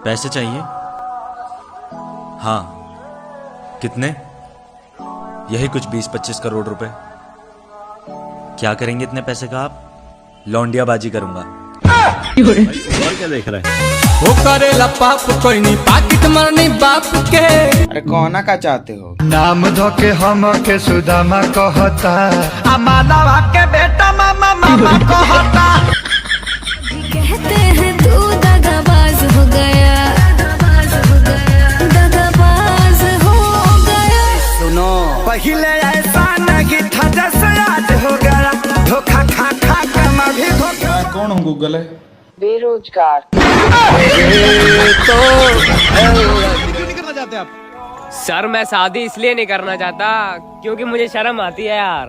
पैसे चाहिए? हाँ। कितने? यही कुछ 20-25 करोड़ रुपए। क्या करेंगे इतने पैसे का आप? लौंडियाबाजी करूंगा। और क्या देख रहा है? वो करेला पाप कोई नहीं पाकिट मरनी बाप के। अरे कौना का चाहते हो? नाम धोके हम के सुदामा कहता, मानवा के बेटा मामा मामा कहता। कहते हैं तू दगाबाज हो गया, दगाबाज हो गया। सुनो पहले ऐसा नहीं था जैसे आज हो गया। धोखा खा खा कर मैं भी धोखा। कौन हूँ गूगल है? बेरोजगार। सर मैं शादी इसलिए नहीं करना चाहता क्योंकि मुझे शर्म आती है यार।